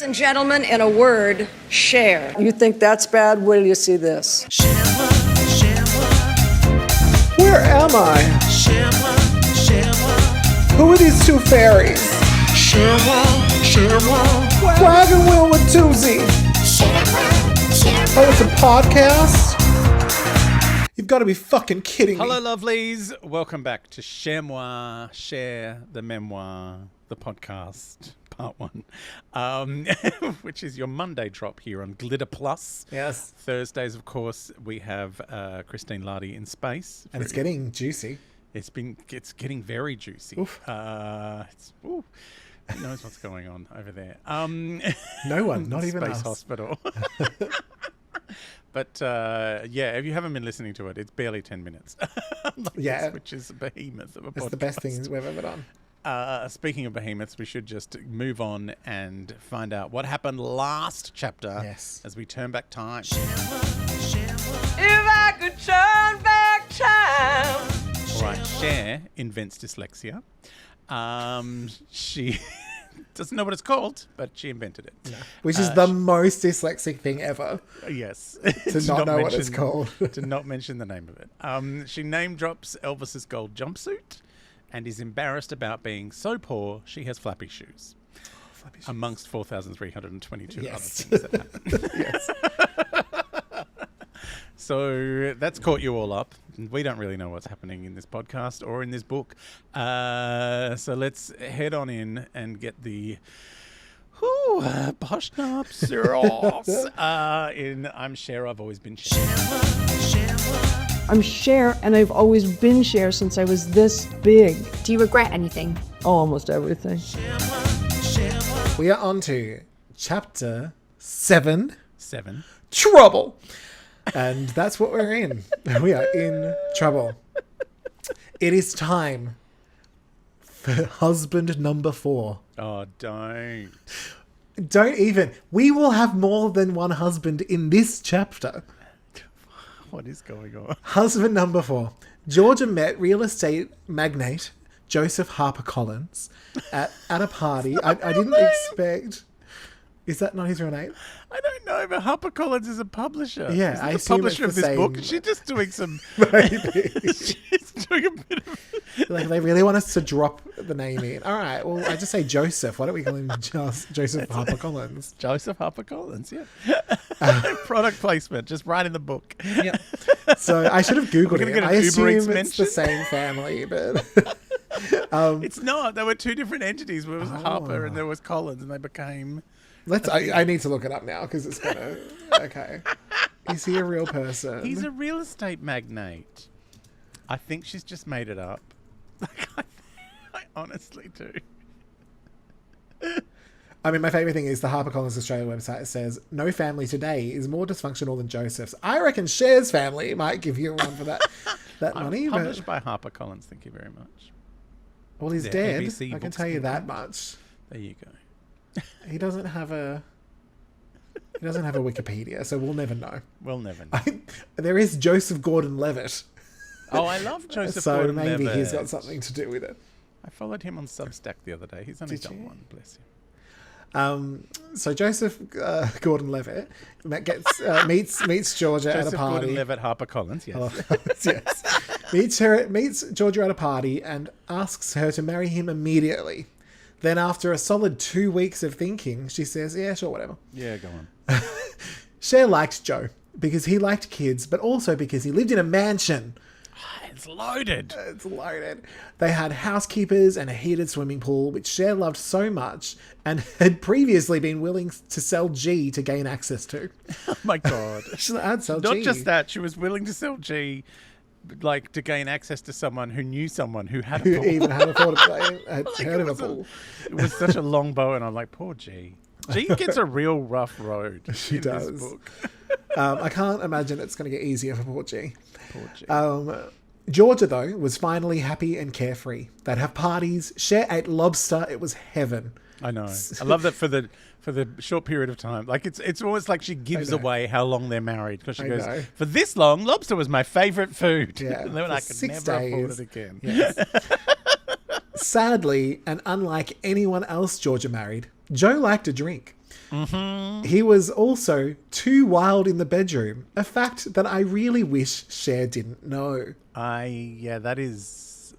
and gentlemen, in a word, share. You think that's bad? Wait till you see this. Where am I? Who are these two fairies? Wagon wheel with Toozy. Oh, it's a podcast? You've got to be fucking kidding me. Hello, lovelies. Welcome back to Chermoir, Share the Memoir, the podcast, part one, which is your Monday drop here on Glitter Plus. Yes. Thursdays, of course, we have Christine Lardy in space. And it's getting juicy. It's getting very juicy. Oof. Who knows what's going on over there? No one, not even Space us. Hospital. But yeah, if you haven't been listening to it, it's barely 10 minutes. Which is a behemoth of a podcast. It's the best thing we've ever done. Speaking of behemoths, we should just move on and find out what happened last chapter. Yes. As we turn back time. If I could turn back time. All right, Cher invents dyslexia. She doesn't know what it's called, but she invented it. No. Which is the most dyslexic thing ever. Yes. To not know what it's called. To not mention the name of it. She name drops Elvis's gold jumpsuit and is embarrassed about being so poor she has flappy shoes. Amongst 4,322 other things that happen. Yes. So that's caught you all up. We don't really know what's happening in this podcast or in this book. So let's head on in and get the Boschnaps in I'm Cher, I've always been Cher. I'm Cher, and I've always been Cher since I was this big. Do you regret anything? Oh, almost everything. We are on to chapter 7. 7. Trouble. And that's what we're in. We are in trouble. It is time for husband number 4. Oh, don't. Don't even. We will have more than one husband in this chapter. What is going on? Husband number 4. Georgia met real estate magnate Joseph HarperCollins at a party. I didn't expect... Is that not his real name? I don't know, but HarperCollins is a publisher. Yeah, is I the assume publisher it's of the this book. same- She's just doing some. Maybe. She's doing a bit of. Like, they really want us to drop the name in. All right, well, I just say Joseph. Why don't we call him just Joseph HarperCollins? Joseph HarperCollins, yeah. Product placement, just right in the book. Yeah. So I should have Googled gonna it. get an I Uber assume Eats it's mention. the same family, but It's not. There were two different entities. There was Harper and there was Collins, and they became. I need to look it up now because it's gonna. Okay, is he a real person? He's a real estate magnate. I think she's just made it up. I honestly do. I mean, my favourite thing is the HarperCollins Australia website says, no family today is more dysfunctional than Joseph's. I reckon Cher's family might give you a run for that money. Published by HarperCollins, thank you very much. Well, he's Yeah, dead. ABC I can Books tell you England. that much. There you go. He doesn't have a Wikipedia, so we'll never know. We'll never know. There is Joseph Gordon-Levitt. Oh, I love Joseph So Gordon-Levitt. maybe he's got something to do with it. I followed him on Substack the other day. He's only Did done you? one, bless him. So Joseph Gordon-Levitt meets Georgia at a Joseph party. Gordon-Levitt, HarperCollins, yes. Yes. Meets Georgia at a party and asks her to marry him immediately. Then after a solid 2 weeks of thinking, she says, yeah, sure, whatever. Yeah, go on. Cher liked Joe because he liked kids, but also because he lived in a mansion. It's loaded. It's loaded. They had housekeepers and a heated swimming pool, which Cher loved so much and had previously been willing to sell G to gain access to. Oh, my God. She's like, I'd sell Not G. just that, she was willing to sell G, like, to gain access to someone who knew someone who had a Who pool. even had heard of a it pool. It was such a long bow, and I'm like, poor G. G gets a real rough road. She in does. This book. I can't imagine it's going to get easier for poor G. Poor G. Georgia, though, was finally happy and carefree. They'd have parties. Cher ate lobster. It was heaven. I know. I love that for the short period of time. Like it's almost like she gives away how long they're married because she goes, know. for this long, lobster was my favorite food. Yeah, And then for I could 6 never afford days. it again. Yes. Sadly, and unlike anyone else Georgia married, Joe liked a drink. He was also too wild in the bedroom, a fact that I really wish Cher didn't know. That is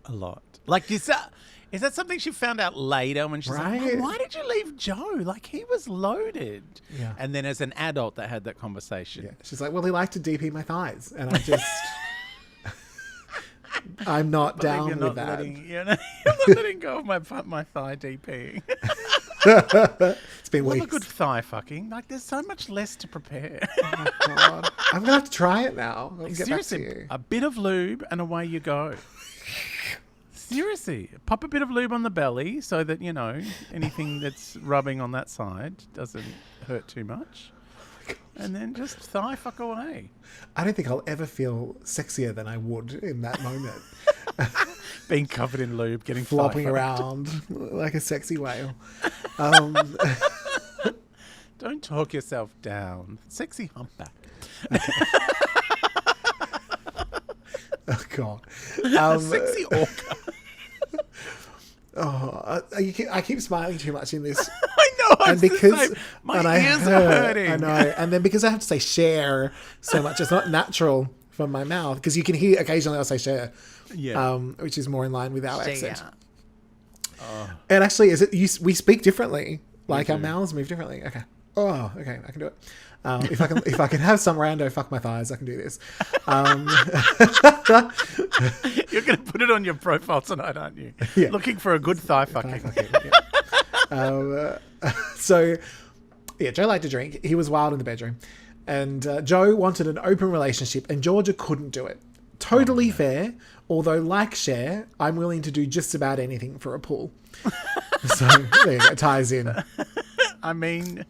a lot. Like, is that something she found out later when she's like, Right. "Why did you leave Joe? Like, he was loaded." Yeah. And then as an adult, they had that conversation. Yeah. She's like, well, he liked to DP my thighs. And I just... I'm not But, like, down you're with not that. you're not letting go of my thigh DPing. It's been Well, a weeks. good thigh fucking. Like, there's so much less to prepare. Oh my God. I'm going to have to try it now. I'll get back to Seriously, you. a bit of lube and away you go. Seriously, pop a bit of lube on the belly so that, anything that's rubbing on that side doesn't hurt too much. And then just thigh fuck away. I don't think I'll ever feel sexier than I would in that moment. Being covered in lube, getting Flopping thigh fucked. around like a sexy whale. Don't talk yourself down. Sexy humpback. Oh, God. Sexy orca. I keep smiling too much in this. I know. And because my and ears are hurting. I know, and then because I have to say share so much, it's not natural from my mouth because you can hear occasionally I'll say share, which is more in line with our accent. And actually, we speak differently, like our mouths move differently. Okay, okay, I can do it. If I can have some rando fuck my thighs, I can do this. You're going to put it on your profile tonight, aren't you? Yeah. Looking for a good thigh fucking. So, Joe liked to drink. He was wild in the bedroom. And Joe wanted an open relationship, and Georgia couldn't do it. Totally fair, although like Cher, I'm willing to do just about anything for a pull. So, there you go, ties in. I mean,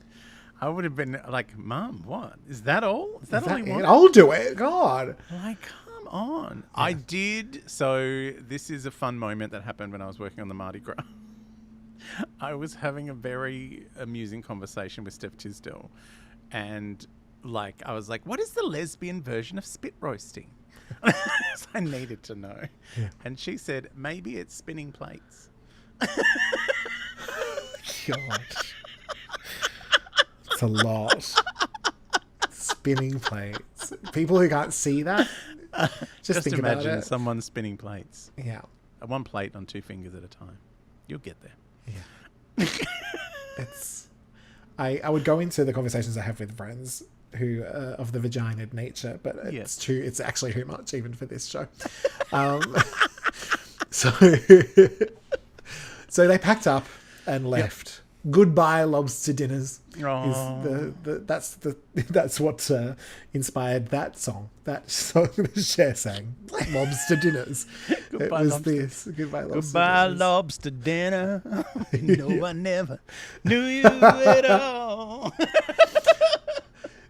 I would have been like, Mum, what? Is that all? Is that all you want? I'll do it. God. Like, come on. Yeah. I did. So this is a fun moment that happened when I was working on the Mardi Gras. I was having a very amusing conversation with Steph Tisdale. And I was like, what is the lesbian version of spit roasting? So I needed to know. Yeah. And she said, maybe it's spinning plates. Gosh. It's a lot. Spinning plates. People who can't see that, just think imagine about it. Someone spinning plates. Yeah. One plate on 2 fingers at a time. You'll get there. Yeah. I would go into the conversations I have with friends who of the vagina nature, but it's true. It's actually too much even for this show. So they packed up and left. Yep. Goodbye, lobster dinners. That's what inspired that song. That song that Cher sang, lobster dinners. Goodbye, it was lobster. this. Goodbye, lobster. Goodbye, dinners. lobster dinner. No, I never knew you at all.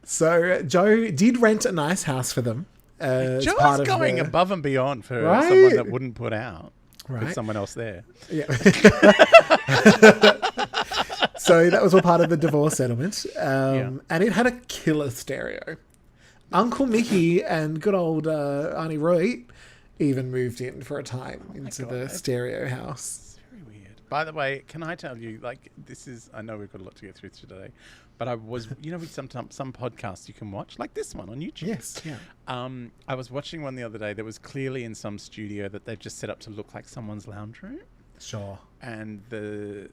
So Joe did rent a nice house for them. Joe's going above and beyond for right? someone that wouldn't put out. Right. With someone else there. Yeah. So that was all part of the divorce settlement. And it had a killer stereo. Uncle Mickey and good old Arnie Roy even moved in for a time into the stereo house. It's very weird. By the way, can I tell you, I know we've got a lot to get through today, but I was, with some podcasts you can watch, like this one on YouTube. Yes, yeah. I was watching one the other day that was clearly in some studio that they've just set up to look like someone's lounge room. Sure. And the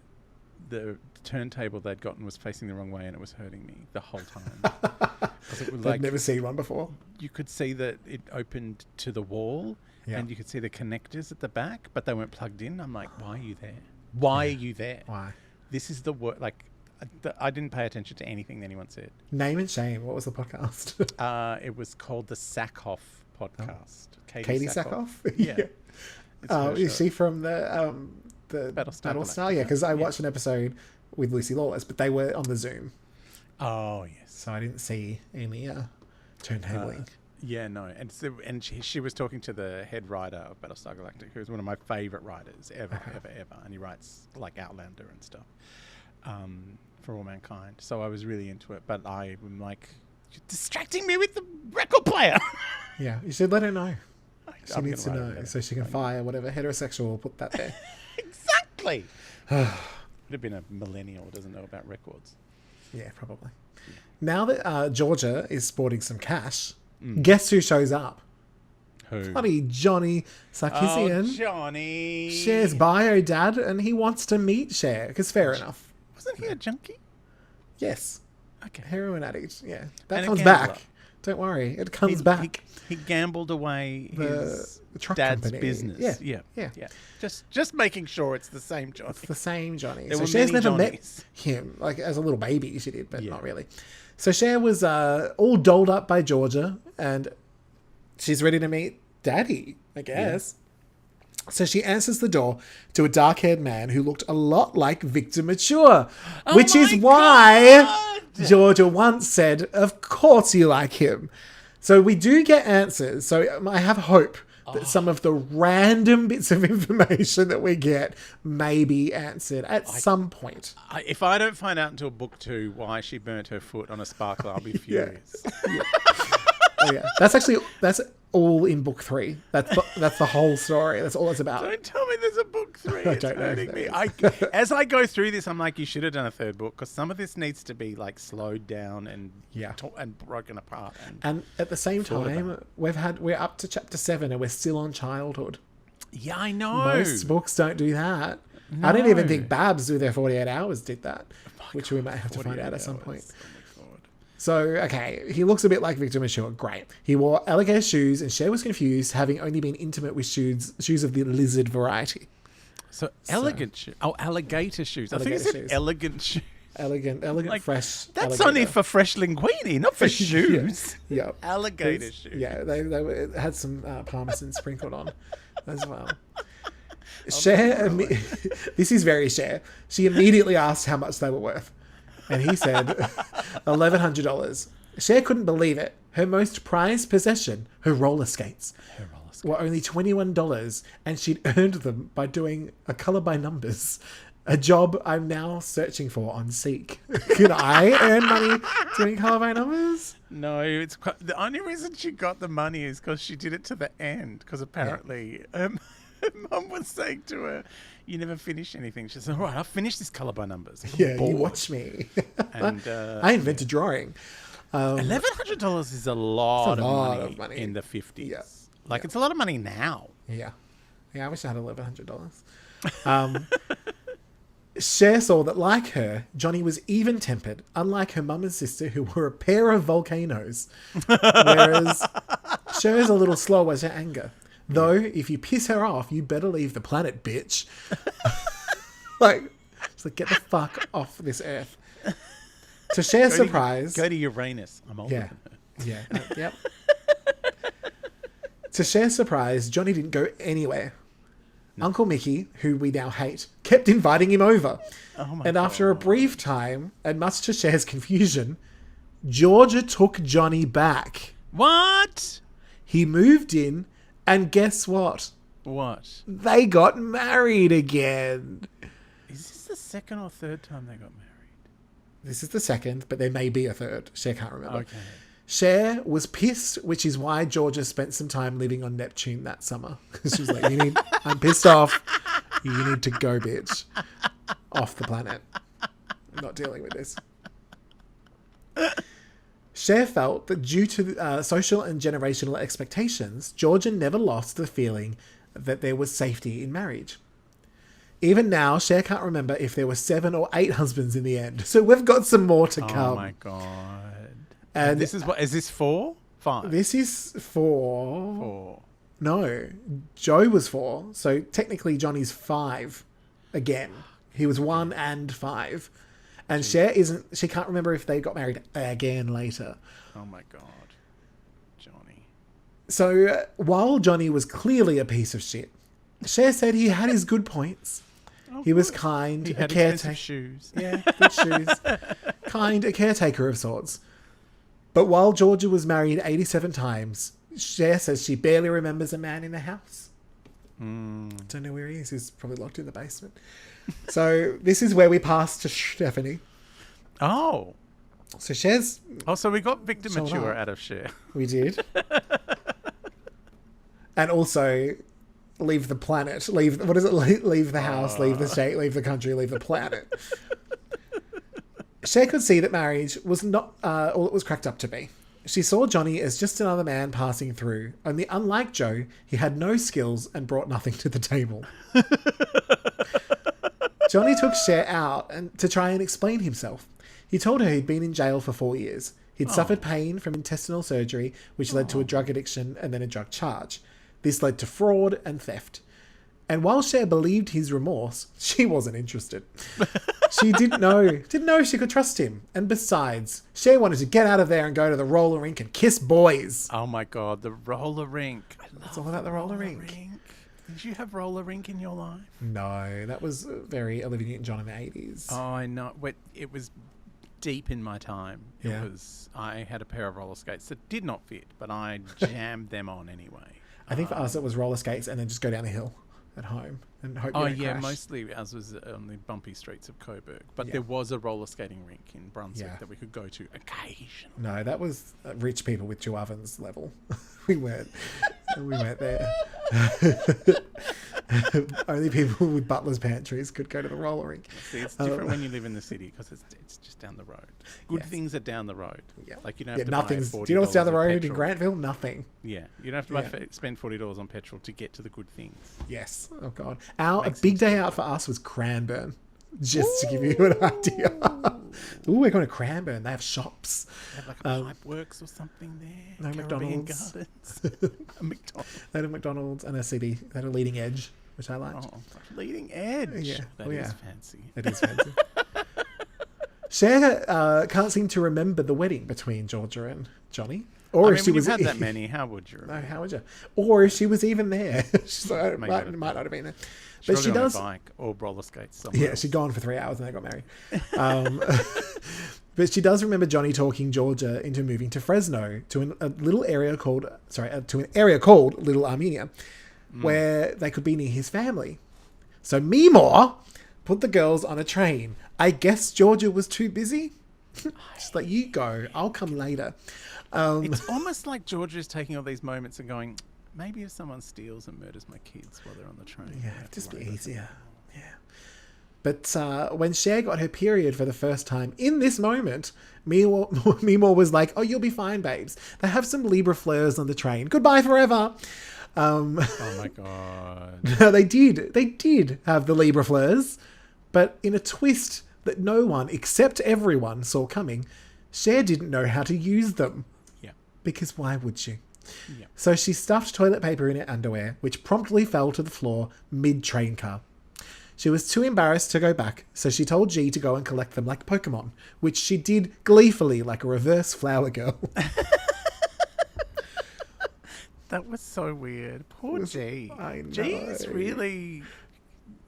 turntable they'd gotten was facing the wrong way and it was hurting me the whole time. I've never seen one before. You could see that it opened to the wall and you could see the connectors at the back, but they weren't plugged in. I'm like, why are you there? Why are you there? Why? This is the work. I didn't pay attention to anything anyone said. Name and shame. What was the podcast? It was called the Sackhoff podcast. Katie Sackhoff? Yeah. Is she from the Battlestar? Yeah, because I watched an episode with Lucy Lawless, but they were on the Zoom. Oh, yes. So I didn't see any turntabling. No. And she was talking to the head writer of Battlestar Galactica, who's one of my favourite writers ever. And he writes Outlander and stuff for All Mankind. So I was really into it, but I'm like, you're distracting me with the record player. Yeah, you should let her know. She I'm needs to gonna know so she can fire whatever heterosexual will put that there. Exactly. Could have been a millennial who doesn't know about records. Yeah, probably. Yeah. Now that Georgia is sporting some cash, guess who shows up? Who? Bloody Johnny Sarkisian. Oh, Johnny. Cher's bio dad, and he wants to meet Cher, because fair enough. Wasn't he a junkie? Yes. Okay. Heroin addict, yeah. That And a comes gambler. back. Don't worry, it comes back. He gambled away his The truck dad's company. business. Yeah. Just making sure it's the same Johnny. It's the same Johnny. There So were Cher's many never met Johnnies. him. Like, as a little baby, she did, but not really. So Cher was all dolled up by Georgia, and she's ready to meet Daddy, I guess. So she answers the door to a dark-haired man who looked a lot like Victor Mature, which is why Georgia once said, of course you like him. So we do get answers. So I have hope that some of the random bits of information that we get may be answered at some point. If I don't find out until book 2 why she burnt her foot on a sparkler, I'll be furious. Oh yeah, that's all in book 3. That's the whole story. That's all it's about. Don't tell me there's a book 3. I It's don't know if hurting there me. As I go through this, I'm like, you should have done a 3rd book, because some of this needs to be like slowed down and and broken apart. And at the same time, we're up to chapter 7 and we're still on childhood. Yeah, I know. Most books don't do that. No. I don't even think Babs with their 48 hours did that, which we might have to find out at some point. So, okay, he looks a bit like Victor Mature. Great. He wore alligator shoes, and Cher was confused, having only been intimate with shoes of the lizard variety. So elegant shoes. Oh, alligator shoes. I think it said elegant shoes. Elegant, like, fresh. That's only for fresh linguine, not for shoes. Yeah. Alligator shoes. Yeah, they had some parmesan sprinkled on as well. Cher, this is very Cher. She immediately asked how much they were worth. And he said $1,100. Cher couldn't believe it. Her most prized possession, her roller skates, were only $21, and she'd earned them by doing a colour by numbers, a job I'm now searching for on Seek. Can I earn money doing colour by numbers? No, it's the only reason she got the money is because she did it to the end. Because apparently, her mum was saying to her, "You never finish anything." She said, "All right, I'll finish this colour by numbers." You watch me. And I invented drawing. $1,100 is a lot of money in the 50s. Yeah. It's a lot of money now. Yeah. I wish I had $1,100. Cher saw that, like her, Johnny was even-tempered, unlike her mum and sister, who were a pair of volcanoes. Whereas Cher's a little slower to anger. Though, if you piss her off, you better leave the planet, bitch. She's like, get the fuck off this earth. To Cher's surprise... Go to Uranus. I'm older than her. Yeah. Yep. To Cher's surprise, Johnny didn't go anywhere. No. Uncle Mickey, who we now hate, kept inviting him over. And after a brief time, and much to Cher's confusion, Georgia took Johnny back. What? He moved in, and guess what? What? They got married again. Is this the 2nd or 3rd time they got married? This is the 2nd, but there may be a 3rd. Cher can't remember. Okay. Cher was pissed, which is why Georgia spent some time living on Neptune that summer. She was like, I'm pissed off. You need to go, bitch. Off the planet. I'm not dealing with this. Cher felt that due to social and generational expectations, Georgia never lost the feeling that there was safety in marriage. Even now, Cher can't remember if there were 7 or 8 husbands in the end. So we've got some more to come. Oh my God. And this is what? Is this 4? 5? This is 4. No, Joe was 4. So technically Johnny's 5 again. He was 1 and 5. And Cher she can't remember if they got married again later. Oh my God. Johnny. So while Johnny was clearly a piece of shit, Cher said he had his good points. He was kind, he had a caretaker. expensive shoes. Yeah, good shoes. Kind, a caretaker of sorts. But while Georgia was married 87 times, Cher says she barely remembers a man in the house. Don't know where he is. He's probably locked in the basement. So this is where we pass to Stephanie. Oh. So Cher's... Oh, so we got Victor Mature out of Cher. We did. And also, leave the planet. Leave, what is it? Leave the house, leave the state, leave the country, leave the planet. Cher could see that marriage was not all it was cracked up to be. She saw Johnny as just another man passing through, only unlike Joe, he had no skills and brought nothing to the table. Johnny took Cher out to try and explain himself. He told her he'd been in jail for 4 years. He'd suffered pain from intestinal surgery, which led to a drug addiction and then a drug charge. This led to fraud and theft. And while Cher believed his remorse, she wasn't interested. She didn't know she could trust him. And besides, Cher wanted to get out of there and go to the roller rink and kiss boys. Oh my God, the roller rink. It's all about the roller rink. Did you have roller rink in your life? No, that was very Olivia Newton-John in the 80s. Oh, I know. It was deep in my time. Yeah. I had a pair of roller skates that did not fit, but I jammed them on anyway. I think for us it was roller skates and then just go down the hill at home and hope you don't crash. Mostly ours was on the bumpy streets of Coburg, but there was a roller skating rink in Brunswick that we could go to occasionally. No, that was rich people with 2 ovens level. we weren't there. Only people with butler's pantries could go to the roller rink. See, it's different when you live in the city because it's just down the road. Good things are down the road. Yeah. Like you don't have to nothing's. buy $40 Do you know what's down the road in petrol. Grantville? Nothing. Yeah, you don't have to spend $40 on petrol to get to the good things. Yes. Oh God. A big day out for us was Cranbourne. Just to give you an idea. Ooh, we're going to Cranbourne. They have shops. They have like a Pipe Works or something there. No, Caribbean McDonald's. Gardens. A McDonald's. They had a McDonald's and a CB. They had a Leading Edge, which I liked. Oh, Leading Edge. Yeah. That is fancy. It is fancy. Cher can't seem to remember the wedding between Georgia and Johnny. Or if she was had that many, how would you remember? No, how would you? Or if she was even there. So might not have been there. But she does. On a bike or roller skates somewhere else. She'd gone for 3 hours and they got married. But she does remember Johnny talking Georgia into moving to Fresno to an area called Little Armenia, where they could be near his family. So Meemaw put the girls on a train. I guess Georgia was too busy. She's like, you go, I'll come later. It's almost like Georgia is taking all these moments and going, maybe if someone steals and murders my kids while they're on the train. Yeah, it'd just be easier. Yeah. But when Cher got her period for the first time, in this moment, Meemaw was like, oh, you'll be fine, babes. They have some Libra fleurs on the train. Goodbye forever. Oh my God. No, they did. They did have the Libra fleurs. But in a twist that no one, except everyone, saw coming, Cher didn't know how to use them. Yeah. Because why would she? Yeah. So she stuffed toilet paper in her underwear, which promptly fell to the floor mid-train car. She was too embarrassed to go back, so she told G to go and collect them like Pokemon, which she did gleefully like a reverse flower girl. That was so weird. Poor G. I know. G's really...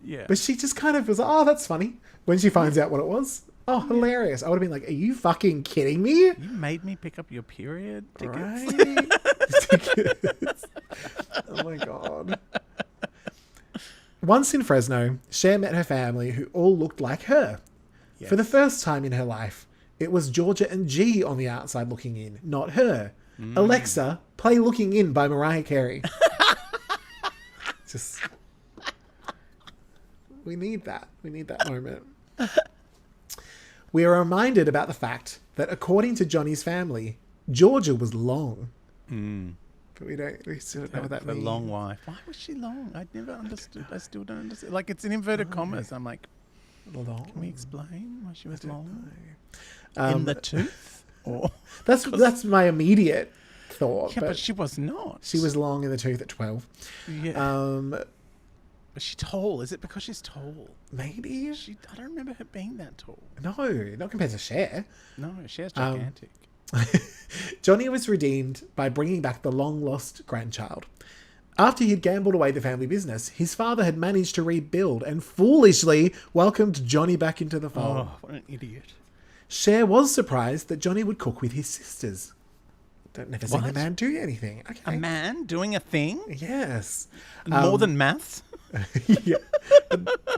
Yeah. But she just kind of was like, oh, that's funny, when she finds out what it was. Oh, hilarious. I would have been like, are you fucking kidding me? You made me pick up your period tickets. Right? Tickets. Oh my God. Once in Fresno, Cher met her family who all looked like her. Yes. For the first time in her life, it was Georgia and G on the outside looking in, not her. Alexa, play Looking In by Mariah Carey. Just... We need that. We need that moment. We are reminded about the fact that according to Johnny's family, Georgia was long. But we still don't know what that means. The long wife. Why was she long? I never understood. I still don't understand. Like, it's in inverted commas. I'm like, long. Can we explain why she was long? In the tooth? Or that's my immediate thought. Yeah, but she was not. She was long in the tooth at 12. Yeah. Was she tall? Is it because she's tall? Maybe. I don't remember her being that tall. No, not compared to Cher. No, Cher's gigantic. Johnny was redeemed by bringing back the long-lost grandchild. After he'd gambled away the family business, his father had managed to rebuild and foolishly welcomed Johnny back into the fold. Oh, what an idiot. Cher was surprised that Johnny would cook with his sisters. Never seen a man do anything. Okay. A man doing a thing? Yes. More than maths? Yeah.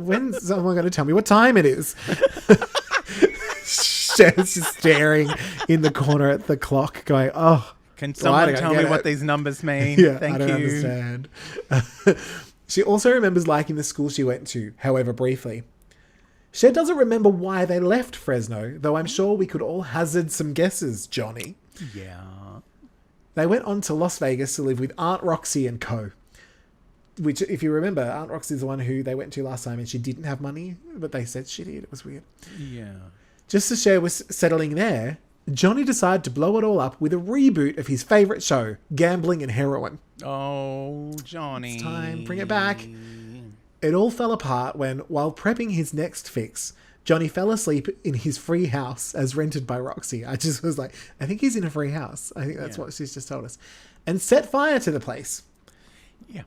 When's someone going to tell me what time it is? Cher's just staring in the corner at the clock going, oh. Can someone tell me what these numbers mean? Yeah, Thank I don't you. understand. She also remembers liking the school she went to, however briefly. Cher doesn't remember why they left Fresno, though I'm sure we could all hazard some guesses, Johnny. Yeah. They went on to Las Vegas to live with Aunt Roxy and co. Which, if you remember, Aunt Roxy is the one who they went to last time and she didn't have money, but they said she did. It was weird. Yeah. Just as Cher was settling there, Johnny decided to blow it all up with a reboot of his favourite show, Gambling and Heroin. Oh, Johnny. It's time. Bring it back. It all fell apart when, while prepping his next fix, Johnny fell asleep in his free house as rented by Roxy. I just was like, I think he's in a free house. I think that's what she's just told us. And set fire to the place. Yeah.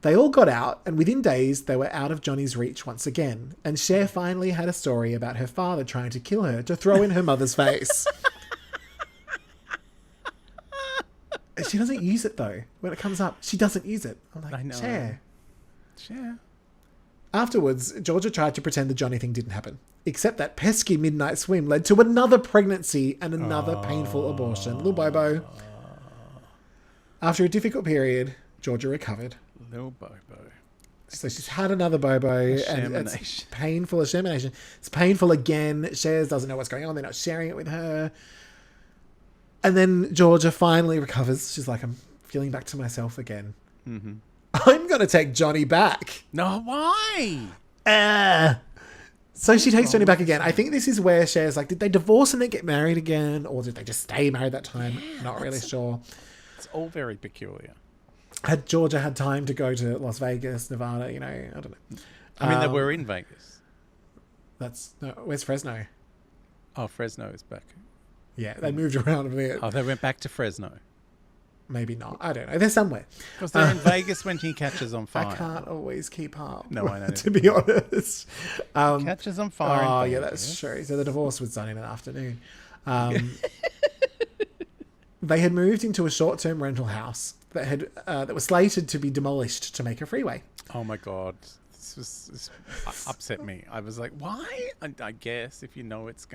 They all got out, and within days, they were out of Johnny's reach once again. And Cher finally had a story about her father trying to kill her to throw in her mother's face. She doesn't use it, though. When it comes up, she doesn't use it. I'm like, I know. Cher. Cher. Afterwards, Georgia tried to pretend the Johnny thing didn't happen. Except that pesky midnight swim led to another pregnancy and another painful abortion. Little Bobo. After a difficult period, Georgia recovered. Little Bobo. So she's had another Bobo, and it's painful examination. It's painful again. Cher doesn't know what's going on. They're not sharing it with her. And then Georgia finally recovers. She's like, I'm feeling back to myself again. Mm-hmm. I'm going to take Johnny back. No, why? So she takes Johnny back again. I think this is where Cher's like, did they divorce and then get married again? Or did they just stay married that time? Not really sure. It's all very peculiar. Had Georgia had time to go to Las Vegas, Nevada, you know, I don't know. I mean, they were in Vegas. Where's Fresno? Oh, Fresno is back. Yeah, they moved around a bit. Oh, they went back to Fresno. Maybe not. I don't know. They're somewhere. Because they're in Vegas when he catches on fire. I can't always keep up. No, I know. To be honest. Catches on fire. Oh, yeah, that's true. So the divorce was done in an afternoon. They had moved into a short-term rental house that was slated to be demolished to make a freeway. Oh my God. This upset me. I was like, why? I guess if you know it's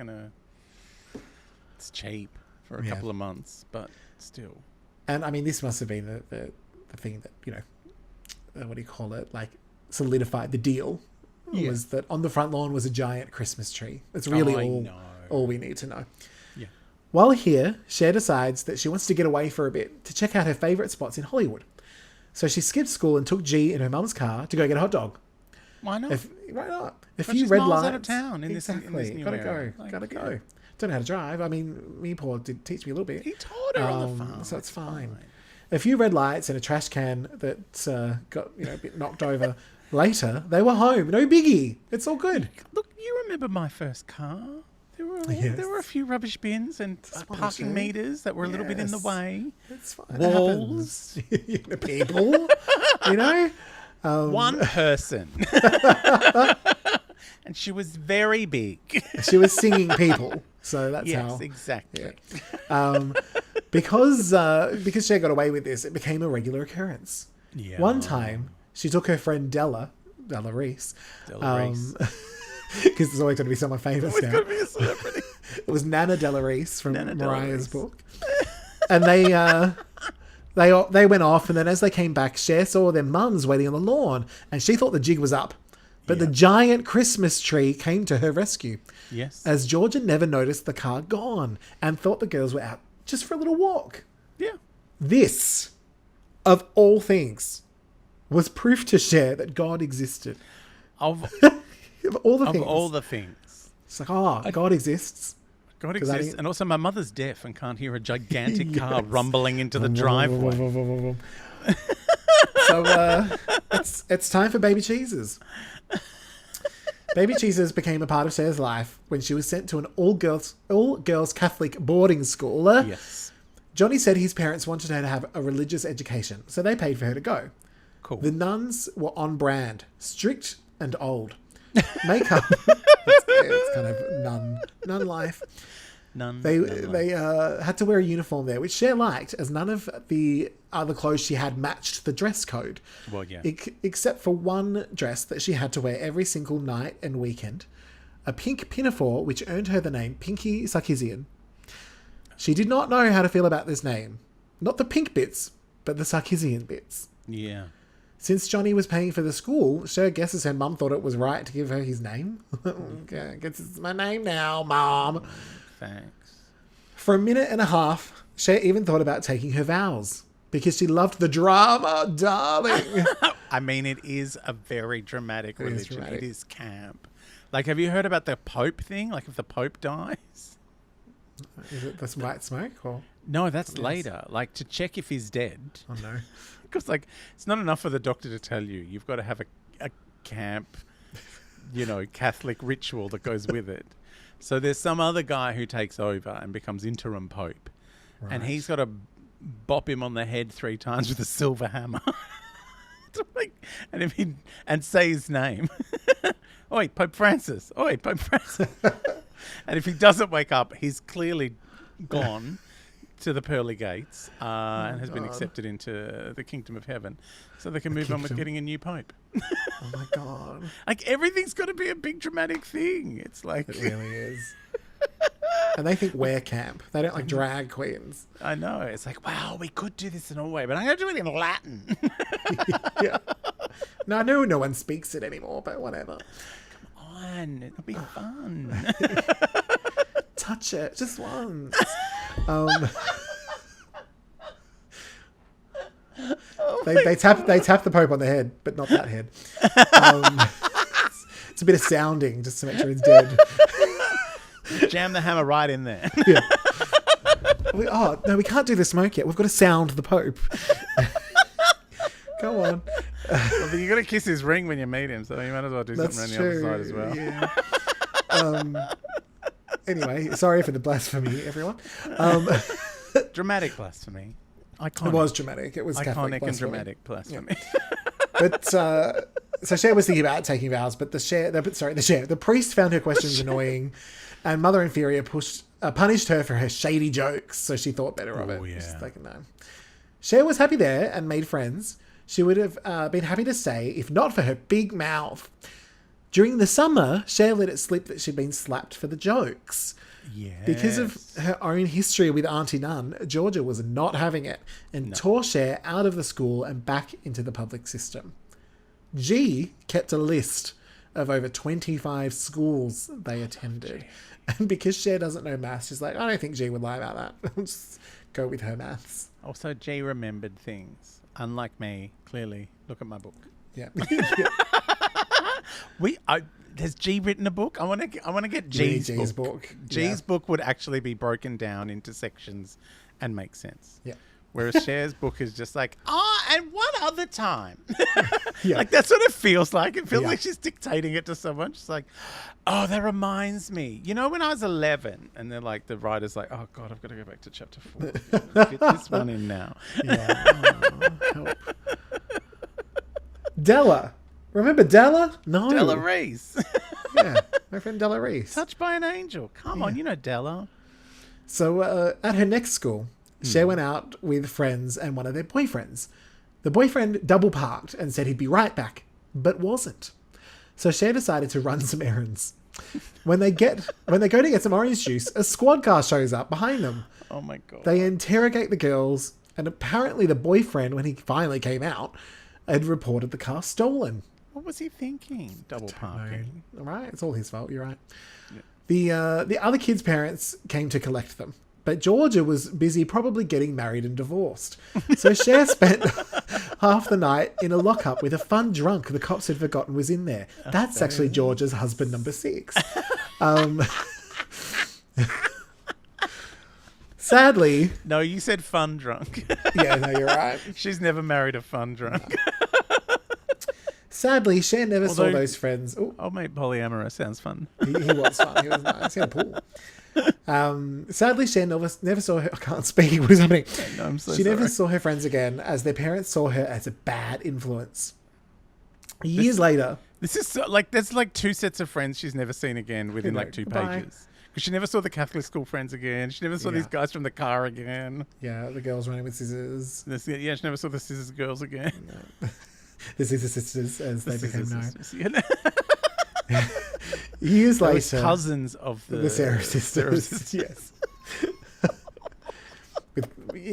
cheap for a couple of months, but still. And I mean, this must have been the thing that, you know, what do you call it? Like solidified the deal. Yeah. Was that on the front lawn was a giant Christmas tree. That's really all we need to know. Yeah. While here, Cher decides that she wants to get away for a bit to check out her favourite spots in Hollywood. So she skipped school and took G in her mum's car to go get a hot dog. Why not? Why not? A but few red lights. Out of town in exactly. this new Gotta area. go. Gotta go. Don't know how to drive. I mean, me Paul did teach me a little bit. He taught her on the farm. So it's fine. A few red lights and a trash can that got a bit knocked over. Later, they were home. No biggie. It's all good. Look, you remember my first car? There were a few rubbish bins and parking meters that were a little bit in the way. It's fine. Walls. The people, you know? One person. And she was very big. She was singing people. So that's how. Yes, exactly. Yeah. Because Cher got away with this, it became a regular occurrence. Yeah. One time, she took her friend Della Reese. Because there's always going to be someone famous now. It's going to be a celebrity. It was Nana Della Reese from Mariah's book. And they went off, and then as they came back, Cher saw their mums waiting on the lawn, and she thought the jig was up. But the giant Christmas tree came to her rescue. Yes. As Georgia never noticed the car gone and thought the girls were out just for a little walk. Yeah. This, of all things, was proof to Cher that God existed. Of all the things. It's like, God exists. God exists. And also my mother's deaf and can't hear a gigantic car rumbling into the driveway. So it's time for baby cheeses. Baby cheeses became a part of Cher's life when she was sent to an all-girls Catholic boarding school. Yes. Johnny said his parents wanted her to have a religious education, so they paid for her to go. Cool. The nuns were on brand, strict and old. Makeup, it's kind of nun life. They had to wear a uniform there, which Cher liked, as none of the other clothes she had matched the dress code. Well, yeah. Except for one dress that she had to wear every single night and weekend. A pink pinafore, which earned her the name Pinky Sarkisian. She did not know how to feel about this name. Not the pink bits, but the Sarkisian bits. Yeah. Since Johnny was paying for the school, Cher guesses her mum thought it was right to give her his name. Okay, I guess it's my name now, Mom. Thanks. For a minute and a half, Cher even thought about taking her vows because she loved the drama, darling. I mean, it is a very dramatic religion. dramatic. It is camp. Like, have you heard about the Pope thing? Like, if the Pope dies? Is it this white smoke? Or? No, that's later. Like, to check if he's dead. Oh, no. Because, like, it's not enough for the doctor to tell you. You've got to have a camp, Catholic ritual that goes with it. So there's some other guy who takes over and becomes interim Pope. Right. And he's got to bop him on the head 3 times with a silver hammer. And say his name. Oi, Pope Francis. Oi, Pope Francis. And if he doesn't wake up, he's clearly gone to the pearly gates and has been accepted into the kingdom of heaven. So they can move on with getting a new pope. Oh, my God. Like, everything's got to be a big dramatic thing. It's like... It really is. And they think we're camp. They don't like drag queens. I know. It's like, wow, we could do this in a way, but I'm going to do it in Latin. Yeah. No, I know no one speaks it anymore, but whatever. Come on. It'll be fun. Touch it. Just once. They tap the Pope on the head, but not that head. It's a bit of sounding just to make sure he's dead. Jam the hammer right in there. Yeah. We can't do the smoke yet. We've got to sound the Pope. Go on. Well, but you got to kiss his ring when you meet him, so you might as well do something around the other side as well. Yeah. Anyway, sorry for the blasphemy, everyone. Dramatic blasphemy. Iconic. It was dramatic. It was iconic Catholic and dramatic blasphemy. Yeah. But so Cher was thinking about taking vows, but the priest found her questions annoying, and Mother Inferior punished her for her shady jokes. So she thought better of it. Yeah. She's like, no. Cher was happy there and made friends. She would have been happy to stay if not for her big mouth. During the summer, Cher let it slip that she'd been slapped for the jokes. Yes. Because of her own history with Auntie Nun, Georgia was not having it and tore Cher out of the school and back into the public system. G kept a list of over 25 schools they attended. And because Cher doesn't know maths, she's like, I don't think G would lie about that. I'll just go with her maths. Also, G remembered things. Unlike me, clearly. Look at my book. Yeah. Has G written a book? I want to get G's book. G's book would actually be broken down into sections and make sense. Yeah. Whereas Cher's book is just like, and one other time. Yeah. Like, that's what it feels like. It feels like she's dictating it to someone. She's like, that reminds me. You know, when I was 11, and they're like, the writer's like, oh, God, I've got to go back to chapter 4. Get this one in now. Yeah. Help. Della. Remember Della? No. Della Reese. Yeah, my friend Della Reese. Touched by an angel. Come on, you know Della. So at her next school, Cher went out with friends and one of their boyfriends. The boyfriend double parked and said he'd be right back, but wasn't. So Cher decided to run some errands. When they go to get some orange juice, a squad car shows up behind them. Oh my God. They interrogate the girls, and apparently the boyfriend, when he finally came out, had reported the car stolen. What was he thinking? Double parking. All right, it's all his fault. You're right. Yeah. The other kids' parents came to collect them, but Georgia was busy probably getting married and divorced. So Cher spent half the night in a lockup with a fun drunk the cops had forgotten was in there. That's actually Georgia's husband number 6. Sadly... No, you said fun drunk. Yeah, no, you're right. She's never married a fun drunk. Sadly, Cher never saw those friends. Ooh. Oh, mate, polyamorous sounds fun. He was fun. He was nice. He had a pool. Sadly, Cher never saw her. I can't speak. What is happening? No, I'm so she sorry. never saw her friends again, as their parents saw her as a bad influence. Years later, this is so, like there's like 2 sets of friends she's never seen again within like 2 pages. Because she never saw the Catholic school friends again. She never saw these guys from the car again. Yeah, the girls running with scissors. She never saw the scissors girls again. No. The Scissor Sisters, as they became known. Yeah. Years later, was cousins of the Sarah Sisters. Yes.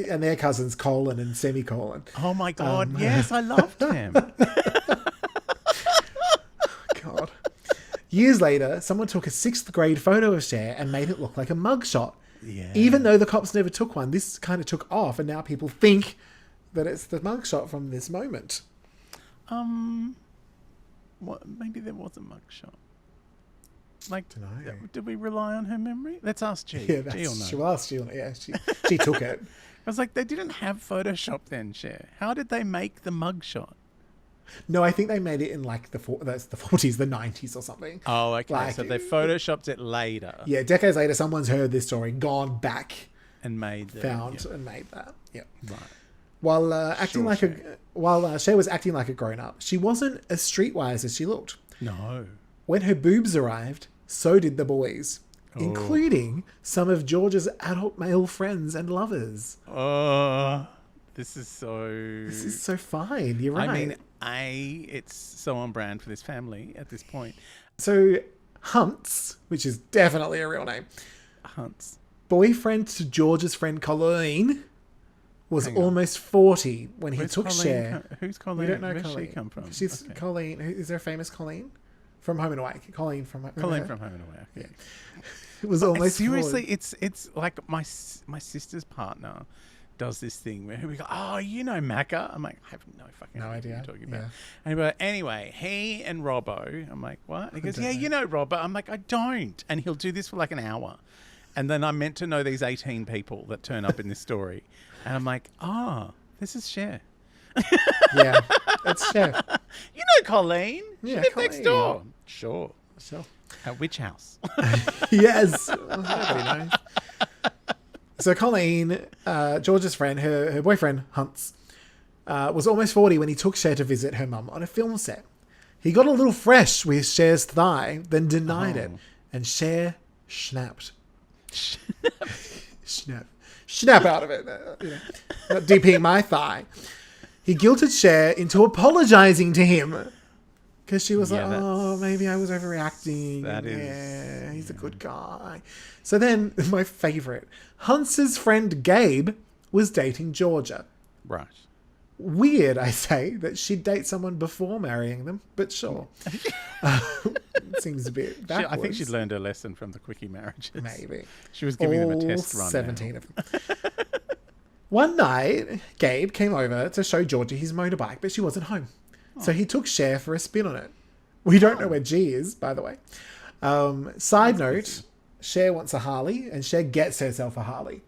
and their cousins colon and semicolon. Oh my God. Yes, I loved them. God. Years later, someone took a 6th grade photo of Cher and made it look like a mugshot. Yeah. Even though the cops never took one, this kind of took off, and now people think that it's the mugshot from this moment. What? Maybe there was a mugshot. Like, Dunno. did we rely on her memory? Let's ask G. Yeah, G will know. she was. She took it. I was like, they didn't have Photoshop then, Cher. How did they make the mugshot? No, I think they made it in like that's the 40s, the 90s or something. Oh, okay. Like, so they photoshopped it later. Yeah, decades later, someone's heard this story, gone back, And made and made that. Yeah. Right. While acting Cher. while Cher was acting like a grown up, she wasn't as streetwise as she looked. No. When her boobs arrived, so did the boys, including some of George's adult male friends and lovers. This is so fine. You're right. I mean, it's so on brand for this family at this point. So Hunts, which is definitely a real name, Hunts. boyfriend to George's friend Colleen, was almost 40 when he took Cher. Who's Colleen? We don't know Where's Colleen. she come from? She's Okay. Colleen. Is there a famous Colleen? From Home and Away. Colleen from Home and Away. Yeah. It was almost Seriously, 40. it's like my sister's partner does this thing where we go, oh, you know Macca? I'm like, I have no fucking idea what you're talking about. Yeah. Anyway, he and Robbo, I'm like, what? He goes, yeah, you know Robbo. I'm like, I don't. And he'll do this for like an hour. And then I'm meant to know these 18 people that turn up in this story. And I'm like, this is Cher. Yeah, it's Cher. You know Colleen. She Yeah, lived next Colleen. door. Sure. So, At which house? yes. Nobody knows. So Colleen, George's friend, her boyfriend, Hunts, was almost 40 when he took Cher to visit her mum on a film set. He got a little fresh with Cher's thigh, then denied it. And Cher snapped. Snap out of it. Not DPing my thigh. He guilted Cher into apologizing to him. Because she was maybe I was overreacting. Yeah, he's a good guy. So then, my favourite, Hunts's friend Gabe was dating Georgia. Right. Weird, I say, that she'd date someone before marrying them, but sure. Seems a bit backwards. I think she'd learned her lesson from the quickie marriages. Maybe. She was giving them a test run. 17 of them. One night, Gabe came over to show Georgia his motorbike, but she wasn't home. So he took Cher for a spin on it. We don't know where G is, by the way. Side note, Cher wants a Harley, and Cher gets herself a Harley.